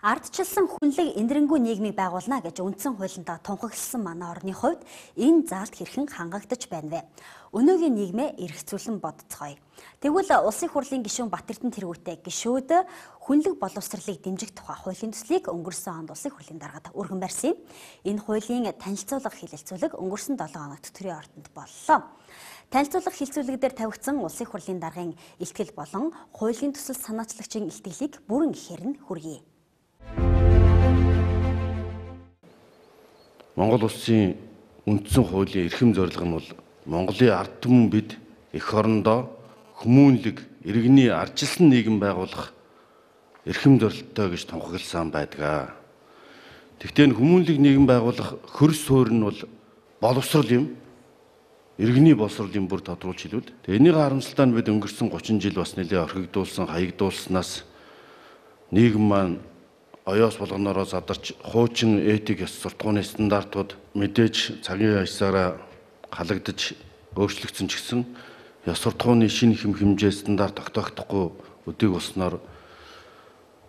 Ардчилсан хүнлэг эндрэнгүй нийгмийг байгуулна гэж үндсэн хуулиндаа тунхагласан манай орны хувьд энэ заалт хэрхэн хангагдаж байна вэ? Өнөөгийн нийгмээ эргэцүүлэн бодцгоё. Тэгвэл улсын хурлын гишүүн Батэрдэн тэргүүтэй гишүүд хүнлэг боловсролыг дэмжих тухай хуулийн төслийг өнгөрсөн онд улсын хурлын даргад өргөн барьсан юм. Энэ хуулийн танилцуулга хэлэлцүүлэг өнгөрсөн 7 хоногт төрийн ордонд боллоо. Танилцуулга хэлэлцүүлэг дээр тавигдсан улсын хурлын даргын илтгэл болон хуулийн төсөл санаачлагчийн илтгэлийг бүрэн ихээр нь хүргэе. Монгол улсын үндсэн хуулийн эрхэм зорилго нь бол Монголын ард түмэн бид эх орондоо хүмүүнлэг, иргэний ардчилсан нийгэм байгуулах эрхэм зорилттой гэж тунхагласан байдаг. Тэгвэл хүмүүнлэг нийгэм байгуулах хөрс суурь нь бол боловсрол юм. Иргэний боловсролын бүр тодруулж хэлвэл. Энийг харамсалтай нь бид өнгөрсөн 30 жил бас нэлээд орхигдуулсан, хаягдуулснаас нийгэм маань оёос болгоноороо задарч хуучин этик ёс суртахууны стандартууд мэдээж цагийн аясаараа халагдаж өөрчлөгдсөн ч гэсэн ёс суртахууны шинэ хэм хэмжээ стандарт тогтоогдохгүй өдийг болсноор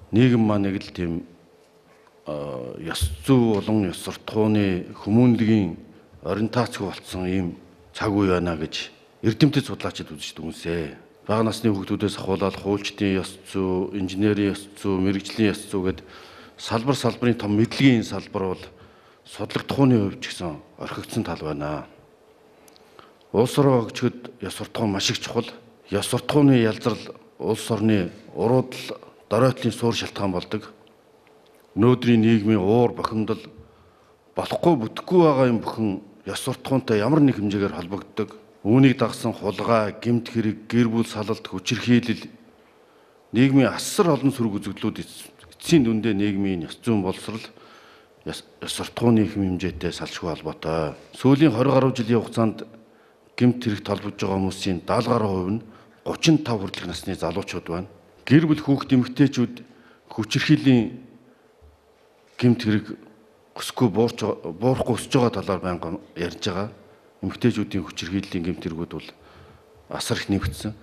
нийгэм маань нэг л тийм ёс зүй болон ёс суртахууны хүмүүнлэгийн ориентацгүй болсон ийм цаг үе байна гэж эрдэмтэд судлаачид үзэж дүнсээ. Бага насны хүүхдүүдээс ахуулаад хуульчдын ёс зүй, инженерийн ёс зүй, мэрэгжлийн ёс зүй гэд салбарын том мэдлэгийн салбар бол судлагдах ухааны хувьд ч гэсэн орхигдсон тал байна. Улс орон хөгжөхөд ёс суртахуун маш их чухал. Ёс суртахууны ялзрал улс орны уруудл доройтлын суур шалтгаан болдог. Өнөөдрийн нийгмийн уур бохимдол болохгүй бүтэхгүй байгаа юм бүхэн ёс суртахуунтай ямар нэг хэмжээгээр холбогддог. Үүнийг дагсан хулгай, гэмт хэрэг, гэр бүл салалт, хүчирхийлэл нийгмийн асар олон сөрөг үзэгдлүүд эцсийн дүндээ нийгмийн ёс зүйн боловсрол ёс суртахууны хэм хэмжээтэй салшгүй холбоотой. Сүүлийн 20 гаруй жилийн хугацаанд гэмт хэрэг толбож байгаа хүмүүсийн 70 гаруй хувь нь 35 хүртэлх насны залуучууд байна. Гэр бүл хүүхд эмэгтэйчүүд хүчирхийллийн гэмт хэрэг өсөхгүй буурахгүй өсөж байгаа талаар байнга ярьж байгаа. Эмэгтэйчүүдийн хүчирхийллийн гэмт хэрэгүүд бол асар их нэмэгдсэн.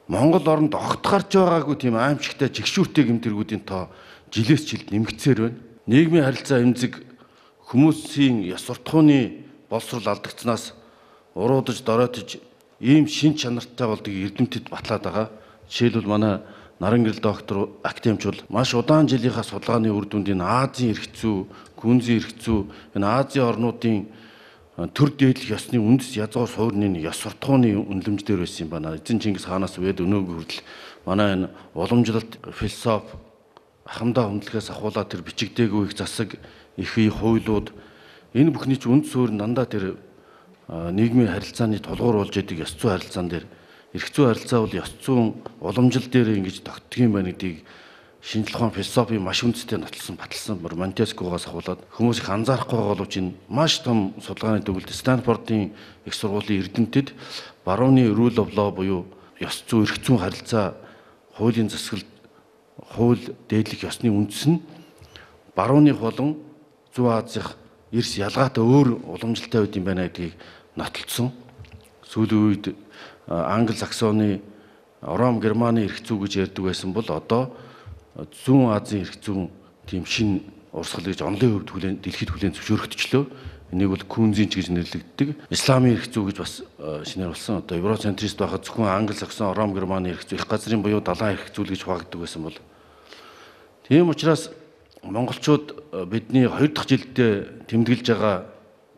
Монгол оронд огт гарч байгаагүй тийм аимшигтай жигшүүртэй гэмт хэрэгүүдийн тоо жилээс жилд нэмэгдсээр байна. Нийгмийн харилцаа эмзэг хүмүүсийн ёс суртахууны боловсрол алдагдсанаас уруудаж доройтож ийм шин чанартай болдгийг эрдэмтэд батлаад байгаа. Жишээлбэл манай Наран гэрэл доктор Актемч бол маш удаан жилийнхаа судалгааны үр дүнд энэ Азийн эрх зүй, Гүнзгий эрх зүй, энэ Азийн орнуудын төр дээдлэх ёсны үндэс язгуур суурьны ёс суртахууны үнэлэмж дээр байсан юм байна. Эзэн Чингис хаанаас үед өнөөгийн хүртэл манай энэ уламжлалт философи ахмадаа хүндлэхээс ахуулаад тэр бичигдээгүй их засаг, их ий хуйлууд энэ бүхний ч үнд суурь дандаа тэр нийгмийн харилцааны тулгуур болж идэг ёс зүйн харилцаан дээр эрх зүйн харилцаа бол ёс зүйн уламжлал дээр ингэж тогтдог юм байна гэдгийг шинжлэх ухааны философи маш үндэстэй баталсан Монтескогоос ахуулаад хүмүүс их анзаарахгүй байгаа боловч энэ маш том судалгааны төвлөлт Стэнфордын их сургуулийн эрдэмтэд барууны rule of law буюу ёс зүй эрх зүйн харилцаа хуулийн засаглалт хууль дээдлэх ёсны үндэс нь барууных болон Зүүн Азих эрс ялгаатай өөр уламжлалтай байд юм байна гэдгийг нотолцсон. Сүүлийн үед Англи Саксоны Ром Германы эрх зүй гэж ярьдаг байсан бол одоо Зүүн Азийн эрх зүйн тийм шин урсгал гэж онлын хувьд дэлхийд хүлээн зөвшөөрөгдчлөө. Энийг бол Кунзинч гэж нэрлэгддэг. Исламын эрх зүй гэж бас шинээр болсон. Одоо евроцентрист байхад зөвхөн Англи Саксон, Ром Германы эрх зүй их газрын буюу далайн эрх зүй гэж хуваагддаг байсан бол. Тийм учраас монголчууд бидний 2 дахь жилдээ тэмдэглэж байгаа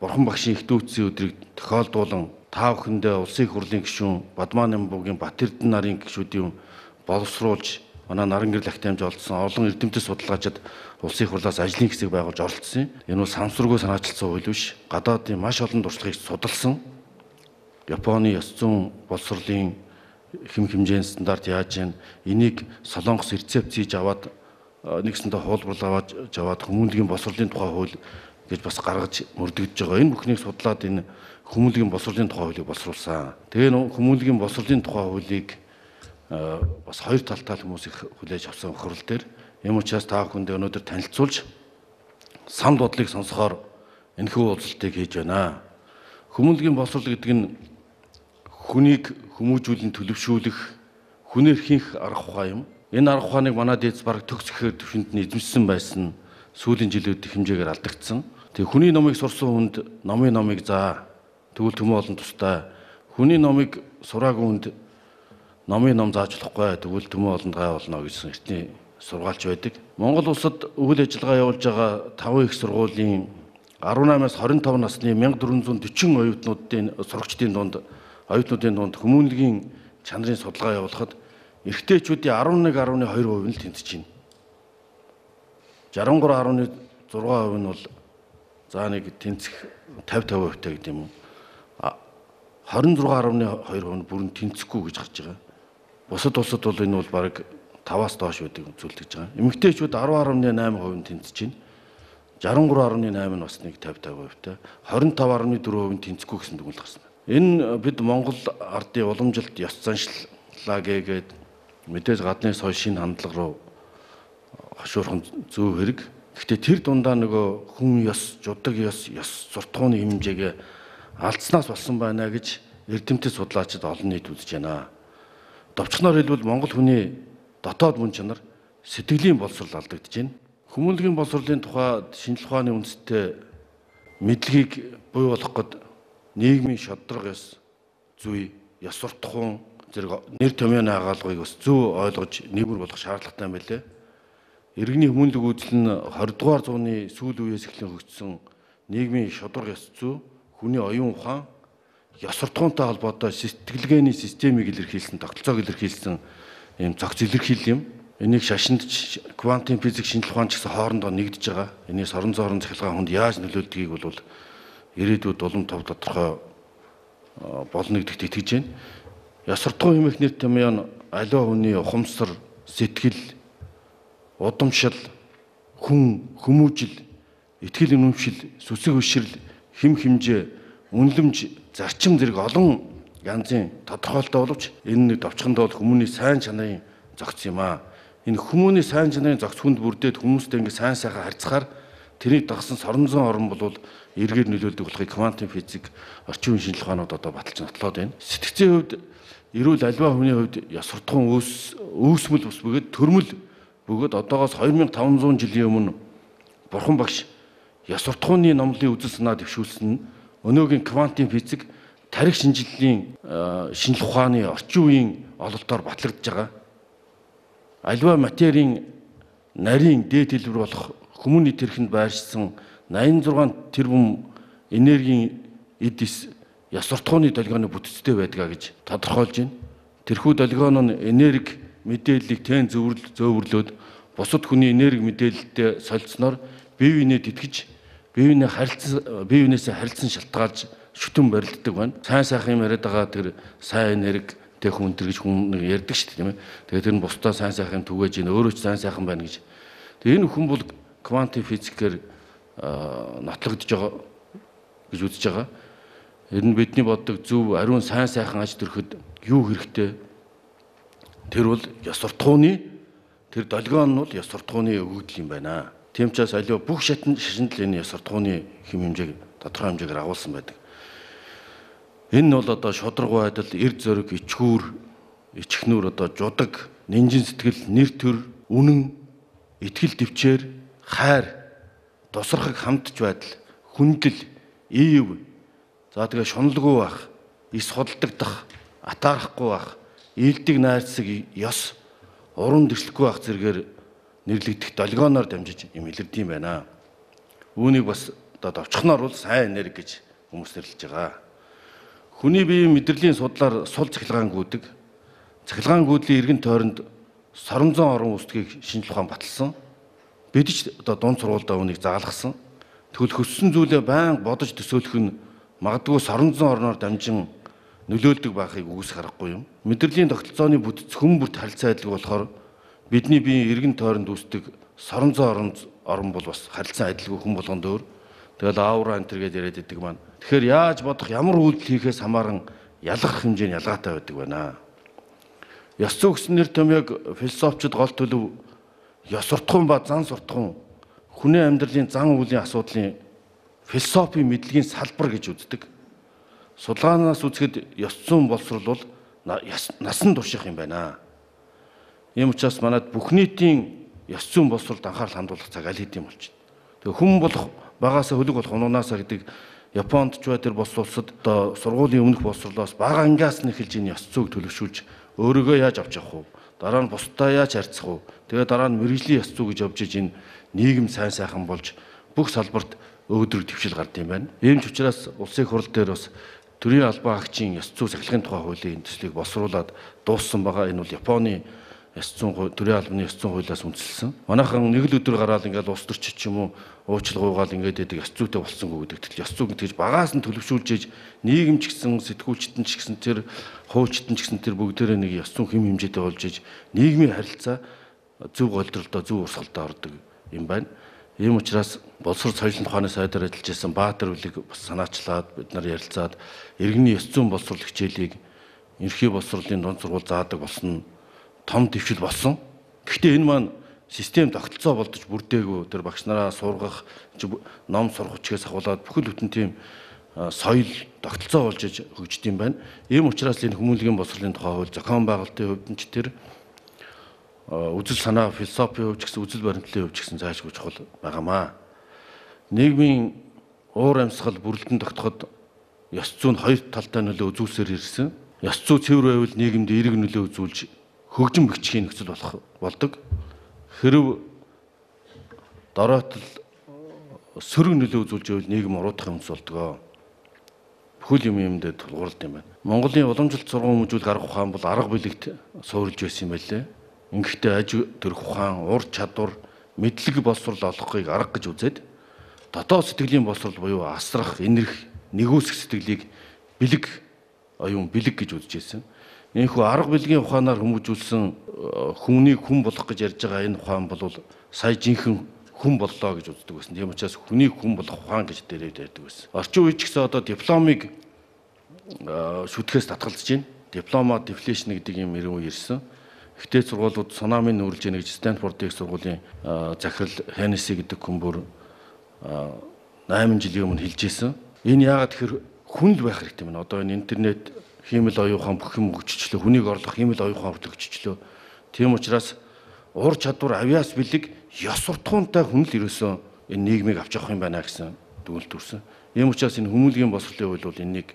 Бурхан багшийн их дүүцийн өдрийг тохиолдуулан та бүхэндээ улсын хурлын гишүүн Бадмаанбуугийн Батэрдэн нарын гишүүдийн боловсруулж манай Наран гэрэл Актемж олдсон олон эрдэмтэд судалгаачид улсын хурлаас ажлын хэсэг байгуулж оролцсон. Энэ бол самсргүй санаачилсан хууль биш. Гадаадын маш олон туршлагыг судалсан. Японы ёс зүйн боловсролын хэм хэмжээний стандарт яаж яана энийг Солонгос рецепт хийж аваад нэгсэндээ хуулбарлаж аваад хүмүүнлэгийн боловсролын тухай хууль гэж бас гаргаж мөрдөгдөж байгаа. Энэ бүхнийг судлаад энэ хүмүүнлэгийн боловсролын тухай хуулийг боловсруулсан. Тэгээ хүмүүнлэгийн боловсролын тухай хуулийг бас хоёр талтай хүмүүс их хүлээж авсан хурал дээр. Ийм учраас та бүхэндээ өнөөдөр танилцуулж самд бодлыг сонсохоор энэхүү уулзалтыг хийж байна. Хүмүүнлэгийн боловсрол гэдэг нь хүнийг хүмүүжүүлэн төлөвшүүлэх, хүнээр хийх арга ухаан юм. Энэ арга ухааныг манай дээдс бараг төгсгөөр төвшөнд нь эзэмшсэн байсан сүүлийн жилүүд хэмжээгээр алдагдсан. Тэгээ хүний номыг сурсан хүнд номыг заа. Тэгвэл төмөө олон тустай. Хүний номыг сураагүй хүнд номын ном зааж болохгүй. Тэгвэл төмөө олонд гай болно гэсэн эртний сургаалч байдаг. Монгол улсад үйл ажиллагаа явуулж байгаа 5 их сургуулийн 18-аас 25 насны 1440 оюутнуудын дунд хүмүүнлэгийн чанарын судалгаа явуулахад эрэгтэйчүүдийн 11.2% нь л тэнцэж байна. 63.6% нь бол за нэг тэнцэх 50% гэдэг юм уу. 26.2% нь бүрэн тэнцэхгүй гэж гарч байгаа. Бусад улсад бол энэ бол бараг 5-аас доош байдаг үзүүлдэж байгаа. Эмэгтэйчүүд 10.8% нь тэнцэж байна. 63.8 нь бас нэг 50%тай. 25.4% нь тэнцэхгүй гэсэн дүгнэлт гарсан. Энэ бид Монгол ардын уламжилт ёс заншлаа гээд мэдээж гаднаас хойш шинэ хандлага руу хашуурхан зөв хэрэг. Гэхдээ тэр дундаа нөгөө хүн ёс, жудаг ёс суртахууны хэмжээг алдснаас болсон байна гэж эрдэмтэд судлаачид олон нийт үзэж байна. Довчхоноор хэлбэл Монгол хүний дотоод мөн чанар сэтгэлийн боловсрол алдагдж байна. Хүмүүнлэгийн боловсролын тухайд шинжлэх ухааны үндэстэй мэдлэгийг буй болгоход нийгмийн шодрог ёс, зүй, ёс суртахуун зэрэг нэр томьёоны агуулгыг бас зөв ойлгож нийгмэр болгох шаардлагатай юм билээ. Иргэний хүмүүнлэг үйлдэл нь 20 дугаар зууны сүүл үеэс эхлэн хөгжсөн нийгмийн шодрог ёс зүй, хүний оюун ухаан, ёс суртахуунтай холбоотой сэтгэлгээний системийг илэрхийлсэн, тогтолцоог илэрхийлсэн ийм зохиц илэрхийлэл юм. Энийг шашинд квантын физик шинжлэх ухаан ч гэсэн хоорондоо нэгдэж байгаа. Энэс орон зайрын цахилгаан хүнд яаж нөлөөлдгийг бол ирээдүйд улам тов тодорхой болно гэдэгт итгэж байна. Ёс суртахуун хэмээх нэр томьёо нь аливаа хүний ухамсар, сэтгэл, удамшил, хүмүүжил, итгэл үнэмшил, сүсэг бишрэл, хэм хэмжээ, үнэлэмж, зарчим зэрэг олон янзын тодорхойлолтой боловч энэ нэг довчхондоо хүмүүний сайн чанарын зохиц юм аа. Энэ хүмүүний сайн чанарын зохиц хүнд бүрдээд хүмүүстэй ингэ сайн сайхан харьцахаар тэрийг дагсан соронзон орн бол эргээр нөлөөлдөг болохыг квантын физик, орчин үеийн шинжлэх ухаанууд одоо баталж нотлоод байна. Сэтгцийн хувьд эрүүл аливаа хүний хувьд ёс суртахуун үүсмэл ус бөгөөд төрмөл бөгөөд одоогоос 2500 жилийн өмнө Бурхан багш ёс суртахууны номлын үзэл санаа дэвшүүлсэн нь өнөөгийн квантын физик, тарих шинжиллийн шинжлэх ухааны орчин үеийн ололтоор батлагдж байгаа. Аливаа материйн нарийн дээд хэлбэр болох хүмүүний тэрхэнд байршсан 86 тэрбум энергийн эдис ёс суртахууны долгионы бүтцтэй байдгаа гэж тодорхойлж байна. Тэрхүү долгион нь энерги мэдээллийг тэн зөөвөрлөөд бусад хүний энерги мэдээлэлтэй солилцсноор бие биенээ тэтгэж, бие биенээсээ харилцан шалтгаалж шүтэн барилддаг байна. Сайн сайхан юм яриад байгаа тэр сайн энерги хүн тэр гэж хүн нэг ярьдаг шүү дээ, тийм ээ. Тэгээд тэр нь бусдаа сайн сайхан түгээж ийн өөрөө ч сайн сайхан байна гэж. Тэгээд энэ хүн бол квантын физикээр нотлогдож байгаа гэж үзэж байгаа. Ер нь бидний боддог зөв ариун сайн сайхан аж төрөхөд юу хэрэгтэй? Тэр бол ёс суртахууны тэр долгион нь бол ёс суртахууны өгөгдөл юм байна. Тийм ч бас аливаа бүх шашинд л энэ ёс суртахууны хэм хэмжээг тодорхой хэмжээгээр агуулсан байдаг. Энэ нь бол одоо шудраг байдал, эрд зориг, ичхнүр одоо жудаг, нинжин сэтгэл, нэр төр, үнэн, итгэл дэвчээр, хайр, тусрахыг хамтж байдал, хүндэл, ийв, за тэгээ шуналгүй байх, ис худалдагдах, атаарахгүй байх, ийдэг найрсаг ёс, уран дэвшлэхгүй байх зэргээр нэрлэгдэх долгионоор дамжиж юм илэрдэг юм байна. Үүнийг бас одоо довчхоноор бол сайн энерги гэж хүмүүс нэрлэж байгаа. Хүний биеийн мэдрэлийн судлаар сул цахилгаан гүйдэг. Цахилгаан гүйдлийн эргэн тойронд соронзон орон үүсдгийг шинжлэх ухаан баталсан. Бид ч одоо дунд сургуультай үнийг заалгасан. Тэгвэл хөссөн зүйлээ байнга бодож төсөөлөх нь магадгүй соронзон орноор дамжин нөлөөлдөг байхыг үгүйсэх аргагүй юм. Мэдрэлийн тогтолцооны бүтц хүн бүрт харилцан адилгүй болохоор бидний биеийн эргэн тойронд үүсдэг соронзон орон бол бас харилцан адилгүй хүн болгонд өөр. Тэгэл аура энэ төргээд яриад идэг маань. Тэгэхээр яаж бодох, ямар үйлдэл хийхээс хамааран ялгах хэмжээ нь ялгаатай байдаг байна. Ёс зүй гэсэн нэр томьёог философчид гол төлөв ёс суртахуун ба зан суртахуун хүний амьдралын зан үйлийн асуудлын философийн мэдлэгийн салбар гэж үздэг. Судалгаанаас үзэхэд ёс зүйн боловсрол бол насан турших юм байна. Ийм учраас манайд бүх нийтийн ёс зүйн боловсролд анхаарал хандуулах цаг аль хэдийн болж байна. Тэгээ хүн болох багаасаа хөлөг болох унаанаасаа гэдэг Японд ч бай тэр бос улсад одоо сургуулийн өмнөх боловсролоос бага ангиас нь эхэлж энэ ёс зүйг төлөвшүүлж өөрийгөө яаж авч явах вэ? Дараа нь бусдаа яаж харьцах вэ? Тэгээ дараа нь мэрэгжлийн ёс зүй гэж явж иж энэ нийгэм сайн сайхан болж бүх салбарт өөдрөг дэвшил гард юм байна. Ийм ч учраас улсын хурал дээр бас төрийн албан агчийн ёс зүй сахилгын тухай хуулийн төслийг боловсруулад дууссан байгаа. Энэ бол Японы ёс зүйн төрийн албаны ёс зүйн хуулиас үндэслэн. Манайхан нэг л өдөр гараад ингээд улс төрчид ч юм уу уучлалгуугаал ингээд байдаг ёс зүйтэй болсонгүй гэдэг. Тэгэл ёс зүй гэдгийг багаас нь төлөвшүүлж иж нийгэм ч гэсэн сэтгүүлчтэн ч гэсэн тэр хуучтан ч гэсэн тэр бүгдээрээ нэг ёс зүйн хэм хэмжээтэй болж иж нийгмийн харилцаа зөв голдролдоо зөв урсгалдаа ордог юм байна. Ийм учраас боловсрол соёлын тухааны сайдаар ажиллаж байсан Баатар үлийг бас санаачлаад бид нар ярилцаад иргэний ёс зүйн боловсрол хичээлийг ерхий боловсролын дунд сургууль заадаг болсон том дэвшил болсон. Гэхдээ энэ маань систем тогтолцоо болдож бүрдээгүй тэр багш нараа сургах, ном сурах хүчгээс ахуулаад бүхэл бүтэн тийм соёл тогтолцоо болж хөгждөг юм байна. Ийм учраас энэ хүмүүнлэгийн боловсролын тухай хууль зохион байгуулалтын хувьд нь ч тэр үзэл санаа, философийн хувьд ч гэсэн үзэл баримтлалын хувьд ч гэсэн заашгүй чухал байгаамаа. Нийгмийн уур амьсгал бүрэлдэн тогтоход ёс зүйн хоёр талтай нөлөө үзүүлсээр ирсэн. Ёс зүй цэвэр байвал нийгэмд эерэг нөлөө үзүүлж хөгжин бэхжихийн нөхцөл болдог. Хэрв дороотол сөрөг нөлөө үзүүлж байвал нийгэм уруудах юмс болдгоо. Бүхэл юм дээр тулгуурлалт юм байна. Монголын уламжлалт сургууль хүмүүжүүлэх арга ухаан бол арга билегт суурилж байсан юм байлээ. Ингэхдээ аж төрөх ухаан, ур чадвар, мэдлэг боловсрол олохыг арга гэж үзээд дотоод сэтгэлийн боловсрол буюу асрах, инэрх, нэгүсэх сэтгэлийг бэлэг гэж үзэж байсан. Энэхүү арга билгийн ухаанаар хүмүүжүүлсэн хүнийг хүн болох гэж ярьж байгаа энэ ухаан бол сая жинхэнэ хүн боллоо гэж үздэг байсан. Тийм учраас хүнийг хүн болох ухаан гэж дээрээд байдаг байсан. Орчин үеч гэсэн одоо дипломыг шүтгэхээс татгалзаж байна. Диплома дефлешн гэдэг юм нэр ирсэн. Ихтэй сургуулиуд цунамиг нүүрлж яах гэж Стэнфордын сургуулийн захирал Хеннеси гэдэг хүн бүр 8 жилийн өмнө хэлж ирсэн. Энэ яагаад тэгэхээр хүн л байх хэрэгтэй юм. Одоо энэ интернет хиймэл оюухан бүх юм хөгжчлөө, хүнийг орлох хиймэл оюухан хөгжчлөө. Тийм учраас ур чадвар авьяас бэлэг ёс суртахуунтай хүн л ерөөсөө энэ нийгмийг авч явах юм байна гэсэн дүгнэлт төрсэн. Ийм учраас энэ хүмүүнлэгийн боловсролын хууль бол энийг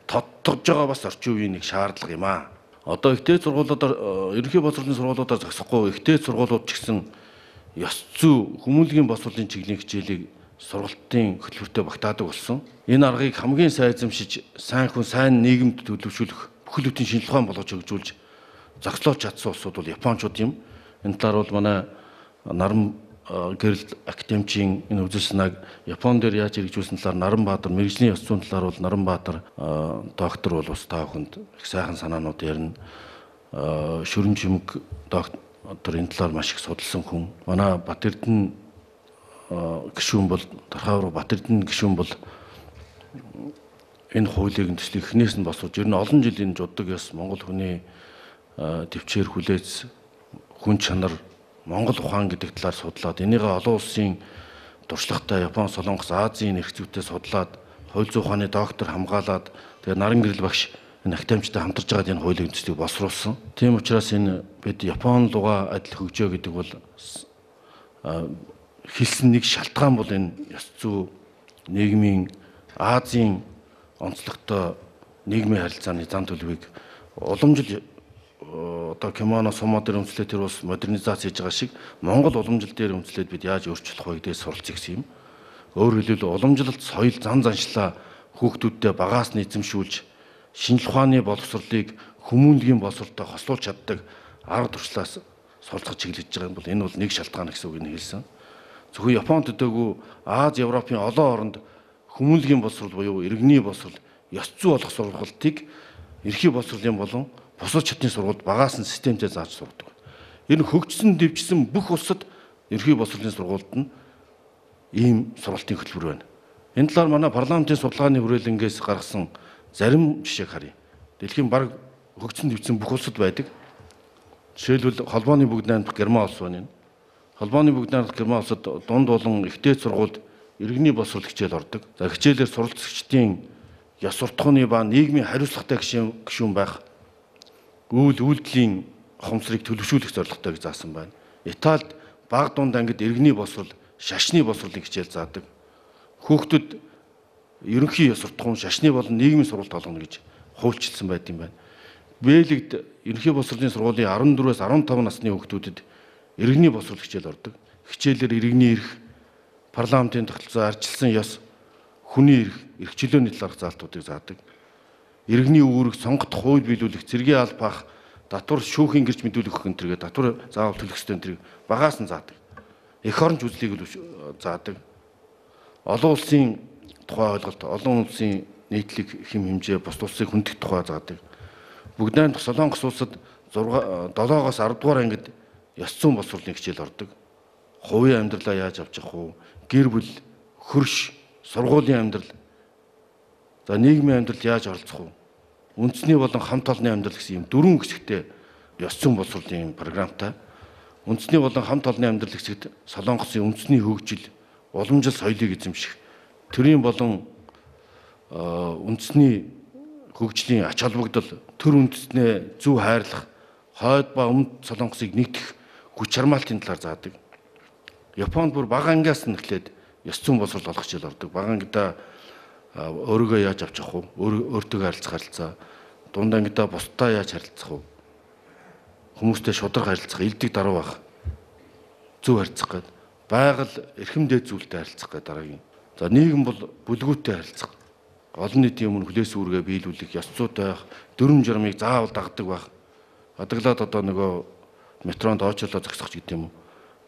тодтогж байгаа бас орчин үеийн нэг шаардлага юм аа. Одоо ихтэй сургуулиудаар ерөнхий боловсролын сургуулиудаар зогсохгүй ихтэй сургуулиуд ч гэсэн ёс зүй хүмүүнлэгийн боловсролын чиглэлийн хичээлийг сургалтын хөтөлбөртөө багтаадаг болсон. Энэ аргыг хамгийн сайн эзэмшиж сайн хүн сайн нийгэмд төлөвшүүлэх бүхэл бүтэн шинжилгээ ухаан болгож хөгжүүлж зогслоож чадсан улсууд бол Япончууд юм. Энэ талаар бол манай Наран гэрэл академичийн энэ үзэл санааг Япон дээр яаж хэрэгжүүлсэн талаар Наранбаатар мэрэгжлийн ёс зүйн талаар бол Наранбаатар доктор бол бас та бүхэнд их сайхан санаанууд ярина. Шүрэн Жимг доктор энэ талаар маш их судалсан хүн. Манай Батэрдэн гишүүн бол Тархавар Батэрдэн гишүүн бол энэ хуулийг төсөл эхнээс нь босгож ер нь олон жилийн жуддаг ёс Монгол хүний төвчээр хүлээж хүн чанар Монгол ухаан гэдэг талаар судлаад энийгээ олон улсын туршлагатай Япон, Солонгос, Азийн эрх зүйтэй судлаад хууль зүйн ухааны доктор хамгаалаад тэгээ Наран гэрэл багш энэ академичтай хамтарж байгаа энэ хуулийн төслийг боловсруулсан. Тийм учраас энэ бид Япон луга адил хөгжөө гэдэг бол хэлсэн нэг шалтгаан бол энэ ёс зүй нийгмийн Азийн онцлогтой нийгмийн харилцааны зан төлөвийг уламжил одоо кимоно сумо дээр өмчлөө тэр бас модернизац хийж байгаа шиг Монгол уламжил дээр өмчлөөд бид яаж өөрчлөх вэ гэдээ суралцах гэсэн юм. Өөрөөр хэлбэл уламжлалт соёл зан заншлаа хүүхдүүдтэй багаас нь эзэмшүүлж шинжлэх ухааны боловсролыг хүмүүнлэгийн боловсролтой хослуулж чаддаг арга туршлаас суралцах чиглэж байгаа юм бол энэ бол нэг шалтгаан гэсэн үг нь хэлсэн. Зөвхөн Японд төдөөгүй Аз, Европын олон оронд хүмүүнлэгийн боловсрол буюу иргэний боловсрол ёс зүй болох сургалтыг эрхий боловсролын болон бусад чатны сургуульд багаас нь системтэй зааж сургадаг. Энэ хөгжсөн дэвжсэн бүх улсад эрхий боловсролын сургуульд нь ийм сургалтын хөтөлбөр байна. Энэ талаар манай парламентын судалгааны хүрээлэнгээс гаргасан зарим жишээг харъя. Дэлхийн бараг хөгжсөн дэвжсэн бүх улсад байдаг. Жишээлбэл холбооны бүгд найрамдах Герман улс байна. Холбооны бүгд найрамдах Герман улсад дунд болон ихтэй сургуульд иргэний боловсрол хичээл ордог. За хичээлээр суралцагчдын ёс суртахууны ба нийгмийн хариуцлагатай гишүүн байх, үйлдэлийн ухамсарыг төлөвшүүлэх зорилготой гэж заасан байна. Италид бага дунд ангид иргэний босрол, шашны босролыг хичээл заадаг. Хүүхдүүд ерөнхий ёс суртахуун шашны болон нийгмийн сургалт олгоно гэж хуульчилсан байт юм байна. Бэлэгд ерөнхий боловсролын сургуулийн 14-өөс 15 насны хүүхдүүдэд иргэний босрол хичээл ордог. Хичээлээр иргэний эрх, парламентын тогтолцоо, ардчилсан ёс, хүний эрх чөлөөний талаарх заалтуудыг заадаг. Иргэний үүрэг сонгогдох хууль биелүүлэх, цэргийн алба бах, татвар шүүхийн гэрч мэдүүлэх хөнтөргээ татвар заавал төлөх ёстой энэ багаас нь заадаг. Эх орон жүзлийг заадаг. Олон улсын тухай ойлголт, олон улсын нийтлэг хэм хэмжээ, бус улсыг хөндөх тухай заадаг. Бүгд найрамдах Солонгос улсад 7-оос 10 дугаар ангид ёс зүйн боловсролын хичээл ордог. Хувийн амьдралаа яаж авч явах вэ? Гэр бүл, хөрш, сургуулийн амьдрал, за нийгмийн амьдралд яаж оролцох вэ? Үндэсний болон хамт олонны амьдрал гэсэн ийм 4 хэсэгтэй ёс зүйн боловсролын програмтай. Үндэсний болон хамт олонны амьдрал хэсэгт Солонгосын үндэсний хөгжил, уламжил соёлыг эзэмших, төрийн болон үндэсний хөгжлийн ач холбогдол, төр үндэстнээ зөв хайрлах, хойд ба өмнөд Солонгосыг нэгтгэх хүч хармаалтын талаар заадаг. Японд бүр бага ангиас нь эхлээд ёс зүйн боловсрол олох хичээл ордог. Бага ангидаа өөрийгөө яаж авч явах вэ? Өөртөө харилцах харилцаа, дунд ангидаа бусдаа яаж харилцах вэ? Хүмүүстэй шударга харилцах, элдэг даруй байх, зөв харилцах гээд, байгаль эрхэм дээд зүйлтэй харилцах гээд дараагийн. За нийгэм бол бүлгүүттэй харилцах. Олон нийтийн өмнө хүлээс үүргээ биелүүлэх, ёс зүйтэй байх, дүрм журмыг заавал дагдаг байх. Адаглаад одоо нөгөө метронд очолоо зогсох ч гэдэг юм уу.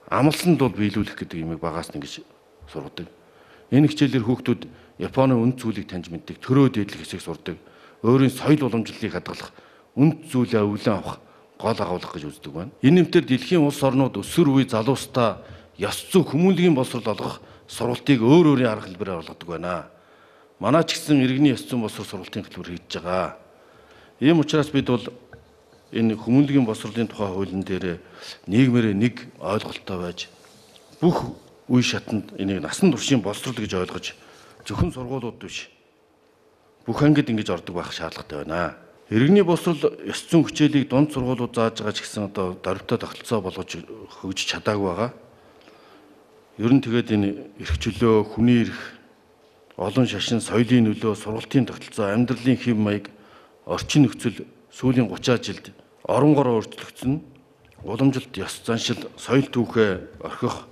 Амлсанд бол биелүүлэх гэдэг юмыг багаас нь ингэж сургадаг. Энэ хичээлээр хүүхдүүд Японы үнд зүйлийг таньж мэддэг, төрөө дээдлэх хэсэг сурдаг. Өөрийн соёл уламжлалыг хадгалах, үнд зүйлээ өвлөн авах, гол агуулгах гэж үздэг байна. Энэ нэмтээр дэлхийн улс орнууд өсвөр үе залуустаа ёс зүй хүмүүнлэгийн боловсрол олгох сургалтыг өөр өөрийн арга хэлбэрээр олгодог байна. Манай ч гэсэн иргэний ёс зүйн боловсрол сургалтын хөтөлбөр хийж байгаа. Ийм учраас бид бол энэ хүмүүнлэгийн боловсролын тухай хуулийн дээр нийгмээрээ нэг ойлголттой байж бүх үе шатанд энийг насан туршийн боловсрол гэж ойлгож зөвхөн сургуулиуд биш бүх ангид ингэж ордог байх шаардлагатай байна. Иргэний боловсрол ёс зүйн хичээлийг дунд сургуулиуд зааж байгаа ч гэсэн одоо дорвитой тогтолцоо болгож хөгжиж чадаагүй байгаа. Ер нь тэгээд энэ эрх чөлөө, хүний эрх, олон шашин, соёлын нөлөө, сургалтын тогтолцоо, амьдралын хэв маяг, орчин нөхцөл сүүлийн 30 жилд оронгороо өөрчлөгдсөн, уламжилт, ёс заншил, соёл түүхээ орхих,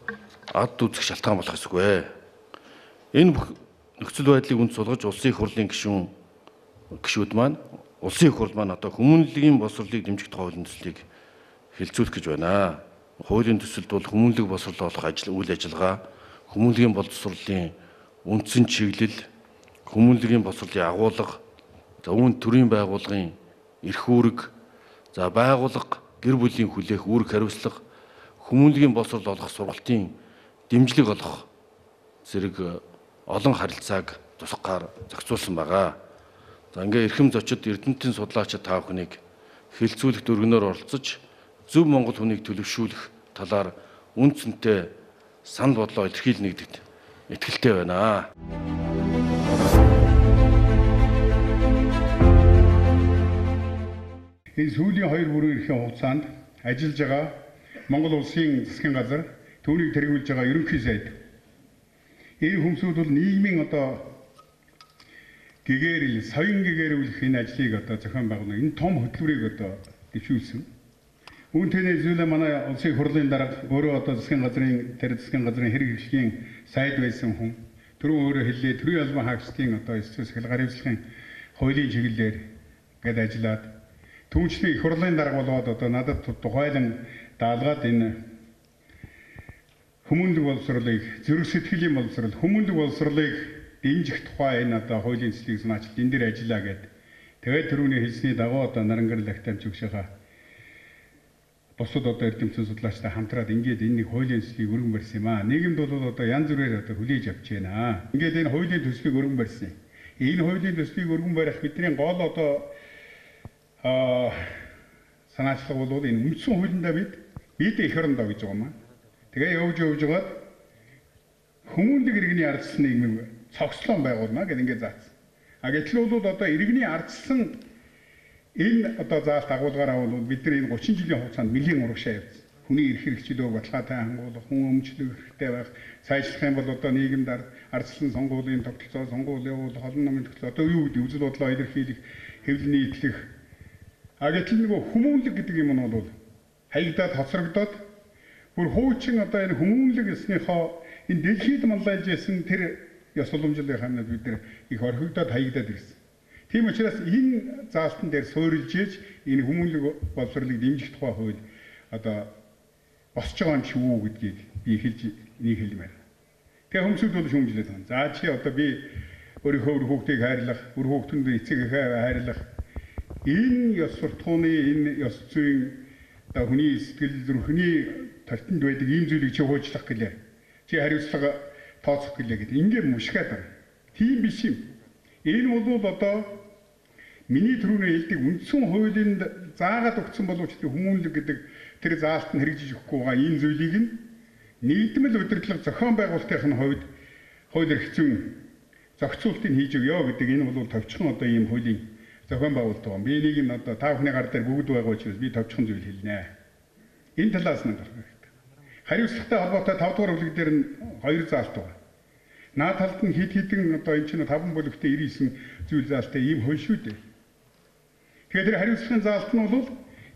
ад үзэх шалтгаан болох ёсгүй. Энэ бүх нөхцөл байдлыг үнд суулгаж улсын их хурлын гишүүд маань, улсын их хурл маань одоо хүмүүнлэгийн боловсролыг дэмжих тухай хуулийн төслийг хэлцүүлэх гэж байна. Хуулийн төсөлд бол хүмүүнлэг боловсрол олох үйл ажиллагаа, хүмүүнлэгийн боловсролын үндсэн чиглэл, хүмүүнлэгийн боловсролын агуулга, за үүнд төрийн байгууллагын эрх үүрэг, за байгууллага гэр бүлийн хүлээх үүрэг хариуцлага, хүмүүнлэгийн боловсрол олох сургалтын дэмжлэг олох зэрэг олон харилцааг тусгаар зохицуулсан байгаа. За ингээ эрхэм зочид Эрдэнэтийн судлаачид та бүхнийг хэлцүүлэх дүргнөөр оролцож зөв Монгол хүнийг төлөвшүүлэх талаар үндсэнтэй санал бодлоо илэрхийлнэ гэдэгт итгэлтэй байна. Энэ сүүлийн 2 бүрэн эрхийн хугацаанд ажиллаж байгаа Монгол Улсын засгийн газар түүнийг тэргүүлж байгаа ерөнхий сайд. Энэ хүмүүсүүд бол нийгмийн одоо соён гэгэрүүлэх энэ ажлыг одоо зохион байгуулна. Энэ том хөтөлбөрийг одоо дэвшүүлсэн. Үүнтэйгээ зүйлээ манай улсын их хурлын дарга өөрөө одоо засгийн газрын хэрэг хвшлийн сайд байсан хүн. Түрүү өөрөө хэллээ төрийн албан хаагчдын одоо эсвэс хялгаар хэвслийн хуулийн чиглэлээр гээд ажиллаад түүнчлэн их хурлын дарга болоод одоо надад тухайлан даалгаад энэ хүмүүнлэг боловсролыг, зүрх сэтгэлийн боловсрол, хүмүүнлэг боловсролыг дэмжих тухай энэ одоо хуулийн төслийг санаачилт энэ дээр ажиллаа гээд тэгээд түрүүний хэлсний дагуу одоо Нарангар лагтамж өгшөөхөө бусад одоо эрдэмтэн судлаачтай хамтраад ингээд энэ нэг хуулийн төслийг өргөн барьсан юм аа. Нийгэмд бол одоо янз бүрээр одоо хүлээж авч байна. Ингээд энэ хуулийн төслийг өргөн барьсан. Энэ хуулийн төслийг өргөн барих бидний гол одоо санаачлага бол энэ үндсэн хуулиндаа бид их орондоо гэж байгаа юм аа. Тэгээ явж байгаад хүмүүнлэг иргэний ардчилсан нийгмийг цогцлон байгуулна гэдэг ингээд заасан. А гэтэл бол одоо иргэний ардчилсан Энэ одоо заалт агуулгаараа бол бидний энэ 30 жилийн хугацаанд нэлийн урагшаа явсан. Хүний эрх хэрэгчлөөг баталгаатай хангуулах, хүн өмчлөх хэрэгтэй байх. Сайжлах юм бол одоо нийгэмд ардчлан сонгуулийн тогтолцоо, сонгуул явуулах, олон намын тогтолцоо одоо юу гэдэг үзэл бодлоо илэрхийлэх, хэвлэл нийтлэх. Гэтэл нөгөө хүмүүнлэг гэдэг юм нь бол хаягдаад хоцрогдоод бүр хуучин одоо энэ хүмүүнлэг гэснийхөө энэ дэлхийд маллайлж исэн тэр ёс уламжлалын хамнад бид нар их орхигдоод хаягдаад ирсэн. Тийм учраас энэ заалтан дээр суурилж ийж энэ хүмүүнлэг боловсролыг дэмжих тухай хууль одоо босч байгаа юм шиг үү гэдгийг би хэлж хэлмээр. Тэгээ хүмүүсд бол шүүмжлээд байна. За чи одоо би өөрийнхөө хүүхдийг хайрлах, хүүхдүнд эцэг эхээ хайрлах энэ ёс суртахууны энэ ёс зүйн одоо хүний сэтгэл зүрхний талтанд байдаг ийм зүйлийг чи хуучлах гэлээ. Чи хариуцлага тооцох гэлээ гэдэг. Ингээд мушгаад байна. Тийм биш юм. Энэ бол одоо миний түрүүний хэлдэг үндсэн хуулинд заагаад өгсөн боловч хүмүүнлэг гэдэг тэр заалт нь хэрэгжиж өгөхгүй байгаа энэ зүйлийг нь нийтмэл удирдлага зохион байгуулалтын хувьд хууль эрх зүйн зохицуултыг хийж өгөө гэдэг энэ бол товчхон одоо ийм хуулийн зохион байгуулалт байгаа. Би энийг нь одоо та бүхний гар дээр бүгд байгаа учраас би товчхон зүйл хэлнэ. Энэ талаас нь гарах хэрэгтэй. Хариуцлагатай холбоотой 5 дугаар бүлэг дээр нь 2 заалт байгаа. Наад талд нь хид хідэн одоо энэ чинь 5 бүлэгтээ 99 зүйл заалттай ийм хууль шүү дээ. Тэгэхээр тэр хариуцлагын заалт нь бол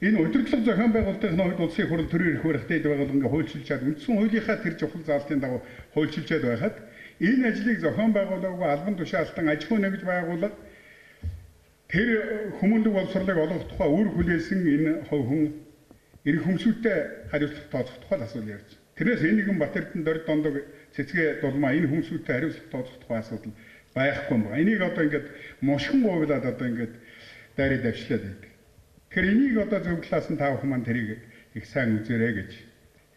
энэ удирдлага зохион байгуулалтын хувьд улсын хурал төрийн эрх барилтыг байгууллагын хуульчилчаад үндсэн хуулийнхаа тэр чухал заалтын дагуу хуульчилчаад байхад энэ ажлыг зохион байгуулаагүй албан тушаалтан аж ахуй нэгж байгууллага тэр хүмүүнлэг боловсролыг олгох тухай үр хүлээсэн энэ хүн эрх хүмсүүтэй хариуцлага тооцох тухай асуудал ярьж. Тэрнээс энэ нэгэн Батэрдэн дорд дондог цэцгээ дулмаа энэ хүмсүүтэй хариуцлага тооцох тухай асуудал байхгүй юм байна. Энийг одоо ингээд мушгин гуйлаад одоо ингээд дайрыг давчлаад байдаг. Тэгэхээр энийг одоо зөв талаас нь та бүхэн маань тэрийг их сайн үзээрэй гэж.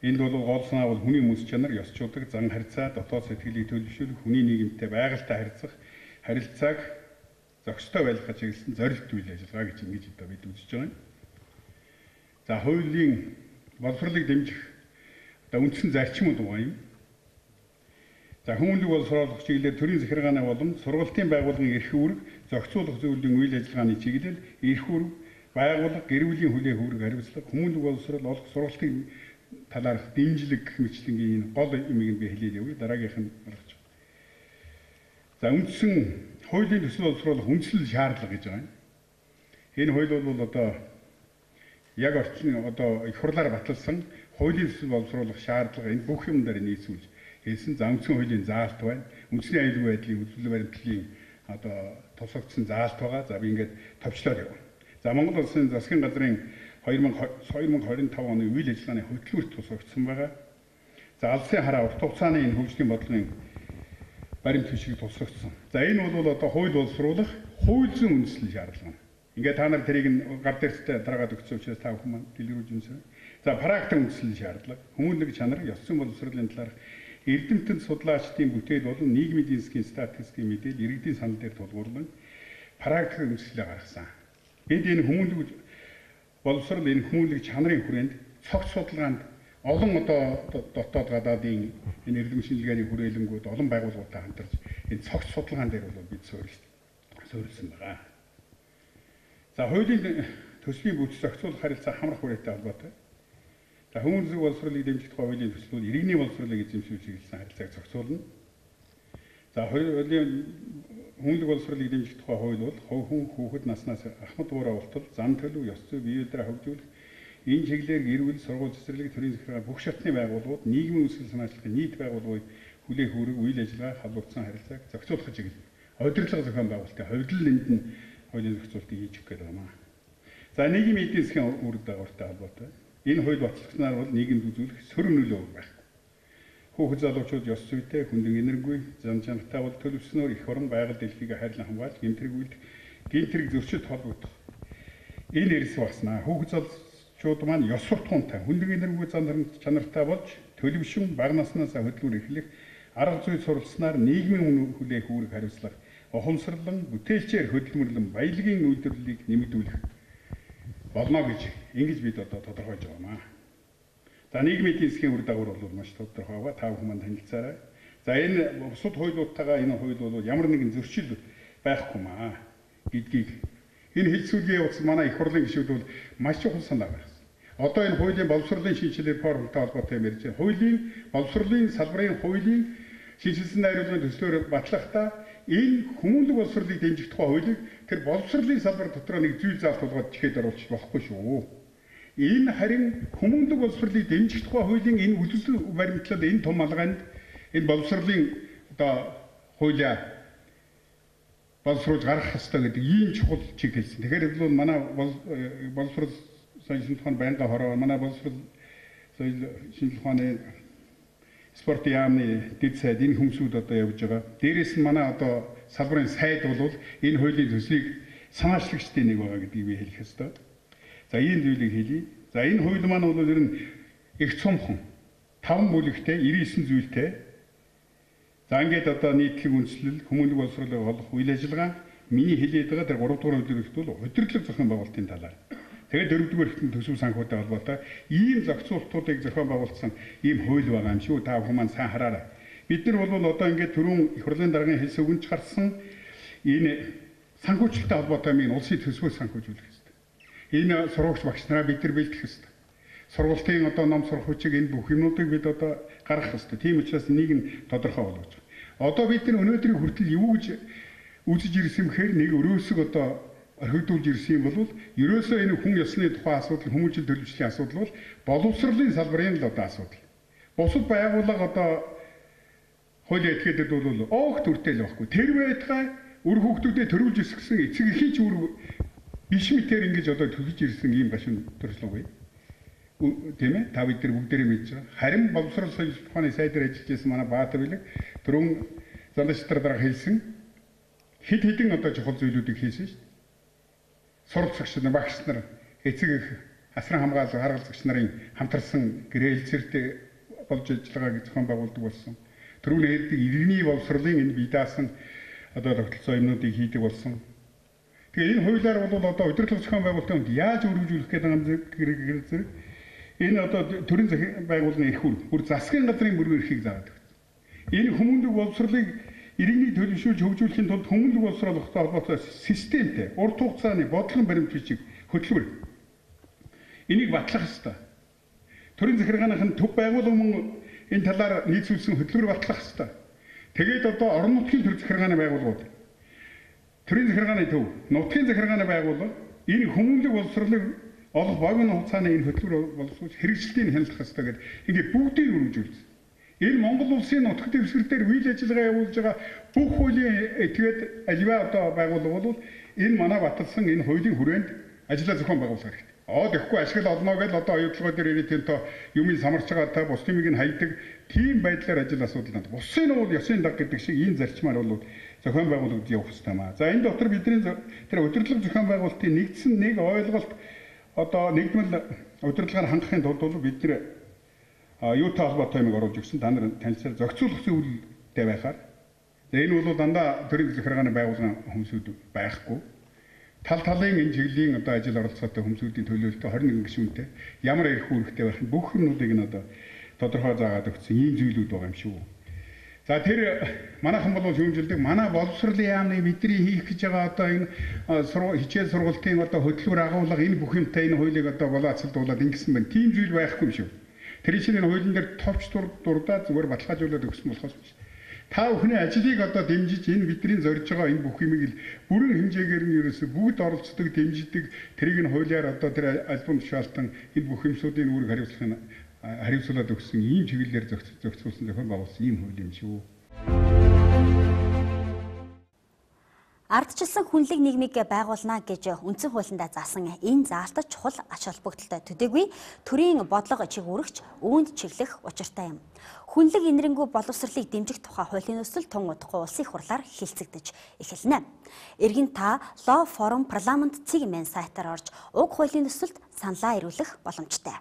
Энд бол гол санаа бол хүний мэс чанар, ёс чудаг, зан харьцаа, дотоод сэтгэлийг төлөвшүүлэх, хүний нийгэмтэй байгальтай харьцах, харилцааг зохистой байлгах чиглэсэн зорилт үйл ажиллагаа гэж ингэж одоо бид үзэж байгаа юм. За хуулийн боловсролыг дэмжих одоо үндсэн зарчмууд байгаа юм. За хүмүүнлэг боловсруулах чиглэлээр төрийн захиргааны болон сургалтын байгууллагын эрх үүрэг, зохицуулах зөвлөлийн үйл ажиллагааны чиглэл, эрх үүрэг, байгууллага, гэр бүлийн хүлээх үүрэг хариуцлага, хүмүүнлэг боловсрол олох сургалтын талаарх дэмжлэг гэх мэтлэнгийн гол юмыг би хэлээд явъя. Дараагийнх нь гаргаж байна. За үндсэн хуулийн төсөл боловсруулах үндслэл шаардлага гэж байгаа юм. Энэ хууль бол одоо яг орчин одоо их хурлаар баталсан хуулийн төсөл боловсруулах шаардлага энэ бүх юм дээр нийцүүлж хэлсэн. За үндсэн хуулийн заалт байна. Үндэсний аюулгүй байдлын үзүүлэлт баримтлалын одоо тусгагдсан заалт байгаа. За би ингээд товчлоод явна. За Монгол Улсын засгийн газрын 2025 оны үйл ажиллагааны хөтөлбөрт тусгагдсан байгаа. За алсын хараа урт хугацааны энэ хөгжлийн бодлогын баримт бичиг тусгагдсан. За энэ бол одоо хууль боловсруулах хууль зүйн үндэслэл шаардлага. Ингээд та нар тэрийг гар дээртэй дараагаад өгсөн учраас та бүхэн маань дэлгэрүүлж үнсэ. За практик үндэслэл шаардлага. Хүмүүнлэг чанар, ёс зүйн боловсролын талаарх эрдэмтэд судлаачдын бүтээл болон нийгмийн эдийн засгийн статистикийн мэдээлэл иргэдийн санал дээр тулгуурлан практик үндэслэлээ гаргасан. Энд энэ хүмүүнлэг боловсрол энэ хүмүүнлэг чанарын хүрээнд цогц судалгаанд олон одоо дотоод гадаадын энэ эрдэм шинжилгээний хүрээлэнгүүд олон байгууллагуудтай хамтарч энэ цогц судалгаан дээр бол бид суурилсан байгаа. За хуулийн төсвийн бүс зохицуулах харилцаа хамрах хүрээтэй холбоотой. За хүмүүнлэг боловсролыг дэмжих тухай хуулийн төсөл бол иргэний боловсролыг эзэмшүүлж чиглэсэн харилцааг зохицуулна. За хүмүүнлэг боловсролыг дэмжих тухай хууль бол хүн хүүхэд наснаас ахмад уураа ултал, зам төлөв, ёс зүй, бие биедрээ хөгжүүлэх энэ чиглэлээр гэр бүл, сургууль, цэцэрлэг, төрийн захиргаа бүх шатны байгууллагууд, нийгмийн үүсгэл санаачлалын нийт байгууллагууд хүлээх үүрэг, үйл ажиллагаа, халбогдсон харилцааг зохицуулах чиглэл. Удирдлага зохион байгуулалтын хувьд л энд нь хуулийн зохицуултыг хийж өгөх гэдэг юм аа. За нийгмийн эдийн засгийн үр дагавартай холбоотой. Энэ хууль батлагдсанаар бол нийгэмд үзүүлэх сөрөг нөлөө байхгүй. Хүүхэд залуучууд ёс зүйтэй, хүндэн энергүй, зам чанартай бол төлөвснөөр их орон байгаль дэлхийг хайрлан хамгаалж, гэмтрэг үйлдэх, гэмтрэг зөрчилд холбогдох. Энэ эрс баснаа. Хүүхэд залуучууд маань ёс суртахуунтай, хүндэн энергүй зам чанартай болж, төлөвшин бага наснаас хөдөлгөөр эхлэх, арга зүй суралцсанаар нийгмийн хүлээх үүрэг хариуцлага, ухамсарлан, бүтээлчээр хөдөлмөрлөн баялагын үйлдвэрлэлийг нэмэгдүүлэх болно гэж ингэж бид одоо тодорхойлж байгаа юм аа. За нийгмийн эдийн засгийн үр дагавар бол маш тодорхой байгаа. Та бүхэн манд танилцаарай. За энэ бусад хуулиудтайгаа энэ хууль бол ямар нэгэн зөрчил байхгүй маа гэдгийг Энэ хэлцүүлгийн явц манай их хурлын гишүүд бол маш чухал санаа гаргасан. Одоо энэ хуулийн боловсролын шинжилгээ реформтой холбоотой юм ярьж байна. Хуулийн боловсролын салбарын хуулийн шинжилсэн найруулгын төслөөр батлахдаа энэ хүмүүнлэг боловсролыг дэмжих тухай хуулийг тэр боловсролын салбар дотор нэг зүйл заалт болгоод чихэд оруулах болохгүй шүү. Энэ харин хүмүүнлэг боловсролыг дэмжих тухай хуулийн энэ үлдсэн баримтлал энэ том алгаанд энэ боловсролын одоо хуулиа боловсруулж гаргах ёстой гэдэг ийм чухал чиг хэлсэн. Тэгэхээр бол манай боловсрол соёлын шинжилгээ байнга хороо манай боловсрол соёл шинжилгээ ухааны спортын яамны дэд сайд энэ хүмүүсүүд одоо явж байгаа. Дээрээс нь манай одоо салбарын сайд бол энэ хуулийн төслийг санаачлагчдын нэг байгаа гэдгийг би хэлэх ёстой. За ийм зүйлийг хэлье. За энэ хууль маань бол ер нь их цомхон 5 бүлэгтэй 99 зүйлтэй. За ингээд одоо нийтлэг үндэслэл, хүмүүнлэг боловсролыг олох үйл ажиллагаа миний хэлээд байгаа тэр 3 дугаар үйлдвэрлэлт бол удирдлага зохион байгуулалтын талаар. Тэгээд 4 дугаар хэвтэн төсөв санхүүтэй холбоотой ийм зохицуултуудыг зохион байгуулсан ийм хууль байгаа юм шүү. Та бүхэн маань сайн хараарай. Бид нар бол одоо ингээд түрүүн их хурлын даргын хэлсэн үгэнч гарсан энэ санхүүжилттэй холбоотой юм улсын төсвөө санхүүжүүлэх хэрэгтэй. Энэ сургагч багш нараа бид нар бэлдэх хэрэгтэй. Сургалтын одоо ном сурах хүчийг энэ бүх юмнуудыг бид одоо гаргах хэрэгтэй. Тийм учраас энийг нь тодорхой болгож байгаа. Одоо бид нар өнөөдрийн хүртэл юу гэж үзэж ирсэн бэхээр нэг өрөөсөг одоо орхигдуулж ирсэн юм бол ерөөсөө энэ хүн ёсны тухай асуудал, хүмүүжил төлөвчлийн асуудал бол боловсролын салбарын л одоо асуудал. Бусад байгууллага одоо хуулийн этгээдэд бол оогт үртэй л байхгүй. Тэр байтугай үр хүүхдүүдэд төрүүлж өсгсөн эцэг эхийч үр биш мэтэр ингэж одоо төлөж ирсэн ийм гашуун төрслөг бай. Тийм ээ, та бид нар бүгдээрээ мэдж байгаа. Харин боловсрол соёлын ухааны сайдаар ажиллаж байсан манай Баатар билэг түрүүн зандачлаар дараа хэлсэн хэд хэдэн одоо чухал зүйлүүдийг хийсэн шүү дээ. Суралцагч нар, багш нар, эцэг эх, асран хамгаалал, харгалзагч нарын хамтарсан гэрээлцэртэй болж ажиллагааг зохион байгуулдаг болсон. Түрүүн хэлдэг иргэний боловсролын энэ бие даасан одоо тогтолцоо юмнуудыг хийдэг болсон. Тэгээ энэ хуулиар бол одоо удирдлага зохион байгуулалтанд яаж өргөжүүлэх гэдэг юм зэрэг энэ одоо төрийн захиргааны байгууллагын эрх бүр засгийн газрын мөрөөр эрхийг заадаг. Энэ хүмүүнлэг боловсролыг иргэний төлөвшүүлж хөгжүүлэхийн тулд хүмүүнлэг боловсролтой холбоотой системтэй урт хугацааны бодлогын баримт бичиг хөтөлбөр энийг батлах ёстой. Төрийн захиргааныхын төв байгууллага мөн энэ талаар нийцүүлсэн хөтөлбөр батлах ёстой. Тэгээд одоо орон нутгийн төр захиргааны байгууллагууд төрийн захиргааны төв, нутгийн захиргааны байгууллага энэ хүмүүнлэг боловсролыг олох богино хугацааны энэ хөтөлбөр боловсруулж хэрэгжилтийг хянах ёстой гэдэг ингээд бүгдийг өргөжүүлсэн. Энэ Монгол улсын нутаг дэвсгэр дээр үйл ажиллагаа явуулж байгаа бүх хуулийн этгээд аливаа одоо байгууллага бол энэ манай баталсан энэ хуулийн хүрээнд ажиллаа зохион байгуулах хэрэгтэй. Тэгэхгүй ашигла олно гэж одоо оюутлогоо дээр ирээд энэ юмыг самарч байгаа та бус тэмийг нь хайдаг тийм байдлаар ажил асуудал надад. Бусын нь бол ёсын даг гэдэг шиг ийм зарчмаар бол зохион байгуулалт явах хэрэгтэй маа. За энэ дотор бидний тэр удирдлага зохион байгуулалтын нэгдсэн нэг ойлголт одоо нэгдмэл удирдлагаар хангахын тулд бол бид нэр юутай холбоотой юмыг оруулж өгсөн. Та нар танилцал зохицуулах зүйлтэй байхаар. Энэ бол дандаа төрийн захиргааны байгууллагын хүмүүсүүд байхгүй. Тал талын энэ чиглэлийн одоо ажил оролцоотой хүмүүсүүдийн төлөөлөлтөд 21 гишүүнтэй ямар эрх үүрэгтэй байх бүх юмнуудыг нь одоо тодорхой заагаад өгсөн ийм зүйлүүд байгаа юм шүү. За тэр манайхан бол шүүмжилдэг манай боловсролын яамны бидний хийх гэж байгаа одоо энэ хичээл сургалтын одоо хөтөлбөр агуулга энэ бүх юмтай энэ хуулийг одоо болоацалдуулаад ингэсэн байна. Тийм зүйл байхгүй юм шүү. Тэр чинь энэ хуулийн дээр товч дурдаад зүгээр баталгаажуулаад өгсөн болохоос биш. Та бүхний ажлыг одоо дэмжиж энэ бидний зорж байгаа энэ бүх юмыг л бүрэн хэмжээгээр нь ерөөсө бүгд оролцдог, дэмждэг, тэрийг нь хуулиар одоо тэр альбом тушаалтан энэ бүх юмсуудын үүрэг хариуцуулаад өгсөн ийм чиглэлээр зохицуулсан зохион байгуулсан ийм хууль юм шүү. Ардчилсан хүнлэг нийгмийг байгуулна гэж үндсэн хуулиндаа заасан энэ заалтад чухал ач холбогдолтой төдийгүй төрийн бодлого чигүүрэгч үүнд чиглэх учиртай юм. Хүнлэг энэрэнгүй боловсролыг дэмжих тухай хуулийн өсөл тун удахгүй улсын хурлаар хилцэгдэж эхэлнэ. Эргэн та Law Forum Parliament цэг мэн сайтаар орж уг хуулийн өсөлд саналаа ирүүлэх боломжтой.